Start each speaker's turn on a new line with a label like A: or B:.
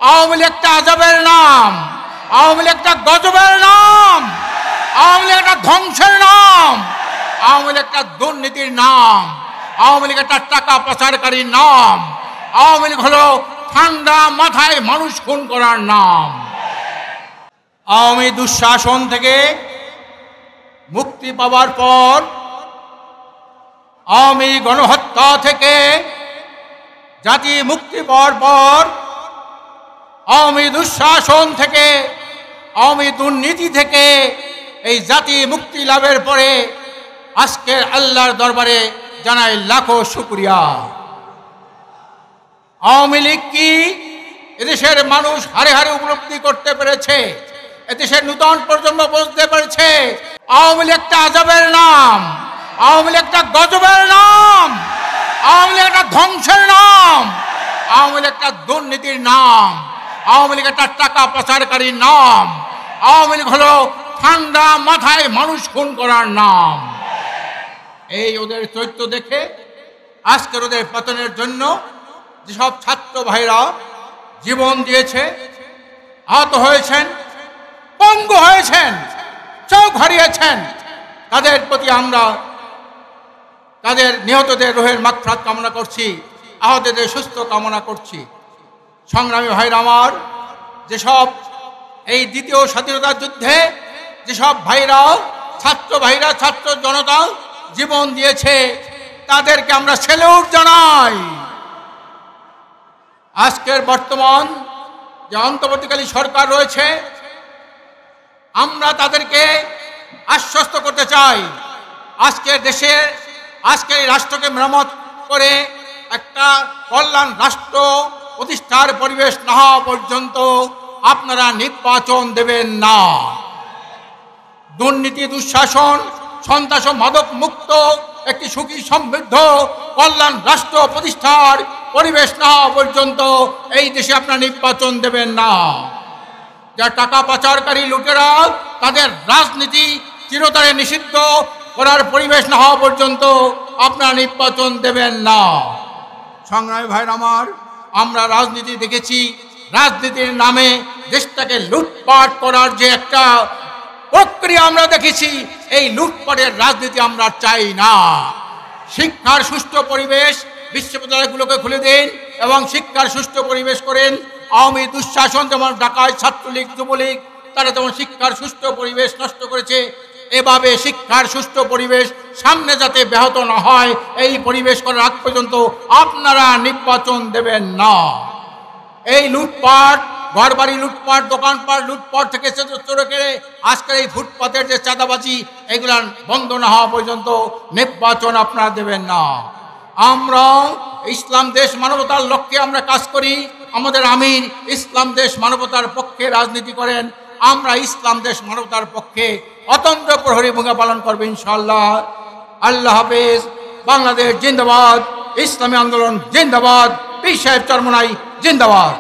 A: আওয়ামী লীগ একটা আজবের নাম, আওয়ামী লীগ একটা গজবের নাম, আওয়ামী লীগ একটা ধ্বংসের নাম, আওয়ামী লীগ একটা দুর্নীতির নাম, আওয়ামী লীগ একটা টাকা পাচারকারীর নাম, আওয়ামী লীগ হলো ঠান্ডা মাথায় মানুষ খুন করার নাম। আওয়ামী দুঃশাসন থেকে মুক্তি পাওয়ার পর, আওয়ামী গণহত্যা থেকে জাতি মুক্তি পাওয়ার পর, আওয়ামী দুঃশাসন থেকে, আওয়ামী দুর্নীতি থেকে এই জাতি মুক্তি লাভের পরে আজকের আল্লাহর দরবারে জানাই লাখো শুকরিয়া। আওয়ামী লীগ কি এদেশের মানুষ হারে হারে উপলব্ধি করতে পেরেছে, এদেশের নূতন প্রজন্ম বুঝতে পেরেছে আওয়ামী লীগ একটা আজবের নাম, আওয়ামী লীগ একটা গজবের নাম, আওয়ামী লীগ একটা ধ্বংসের নাম, আওয়ামী লীগ একটা দুর্নীতির নাম, আওয়ামী লীগ একটা টাকা পাচারকারীর নাম, আওয়ামী লীগ হলো ঠান্ডা মাথায় মানুষ খুন করার নাম। এই ওদের চরিত্র দেখে আজকের ওদের পতনের জন্য যেসব ছাত্র ভাইরা জীবন দিয়েছে, আহত হয়েছেন, পঙ্গু হয়েছেন, চোখ হারিয়েছেন, তাদের প্রতি আমরা তাদের নিহতদের রুহের মাগফিরাত কামনা করছি, আহতদের সুস্থ কামনা করছি। সংগ্রামী ভাইরা আমার, যেসব এই দ্বিতীয় স্বাধীনতা যুদ্ধে যেসব ভাইরা, ছাত্র ভাইরা, ছাত্র জনতা জীবন দিয়েছে, তাদেরকে আমরা স্যালুট জানাই। আজকের বর্তমান যে অন্তর্বর্তীকালীন সরকার রয়েছে, আমরা তাদেরকে আশ্বস্ত করতে চাই, আজকের দেশে, আজকের এই রাষ্ট্রকে মেরামত করে একটা কল্যাণ রাষ্ট্র প্রতিষ্ঠার পরিবেশ না হওয়া পর্যন্ত আপনারা নির্বাচন দেবেন না। দুর্নীতি, দুঃশাসন, সন্ত্রাস, মাদক মুক্ত একটি সুখী সমৃদ্ধ কল্যাণ রাষ্ট্র প্রতিষ্ঠার পরিবেশ না হওয়া পর্যন্ত এই দেশে আপনারা নির্বাচন দেবেন না। যা টাকা পাচারকারী লুটেরা, তাদের রাজনীতি চিরতরে নিষিদ্ধ করার পরিবেশ না হওয়া পর্যন্ত আপনারা নির্বাচন দেবেন না। সংগ্রামী ভাইরা আমার, আমরা রাজনীতি দেখেছি, রাজনীতির নামে দেশটাকে লুটপাট করার যে একটা প্রক্রিয়া আমরা দেখেছি, এই লুটপাটের রাজনীতি আমরা চাই না। শিক্ষার সুষ্ঠু পরিবেশ, বিশ্ববিদ্যালয়গুলোকে খুলে দিন এবং শিক্ষার সুষ্ঠু পরিবেশ করেন। আওয়ামী দুঃশাসন যেমন ঢাকায় ছাত্রলীগ, যুবলীগ, তারা যেমন শিক্ষার সুষ্ঠু পরিবেশ নষ্ট করেছে, এভাবে শিক্ষার সুষ্ঠু পরিবেশ সামনে যাতে ব্যাহত না হয়, এই পরিবেশ করার আগ পর্যন্ত আপনারা নির্বাচন দেবেন না। এই লুটপাট, ঘরবাড়ি লুটপাট, দোকানপাট লুটপাট থেকে শুরু করে আজকের এই ফুটপাতের যে চাঁদাবাজি, এগুলা বন্ধ না হওয়া পর্যন্ত নির্বাচন আপনারা দেবেন না। আমরা ইসলাম দেশ মানবতার লক্ষ্যে আমরা কাজ করি, আমাদের আমির ইসলাম দেশ মানবতার পক্ষে রাজনীতি করেন, আমরা ইসলাম দেশ মানবতার পক্ষে অতন্ত্র প্রহরী ভূমিকা পালন করবো ইনশাআল্লাহ। আল্লাহ হাফেজ। বাংলাদেশ জিন্দাবাদ, ইসলামী আন্দোলন জিন্দাবাদ, পীর সাহেব চরমনাই জিন্দাবাদ।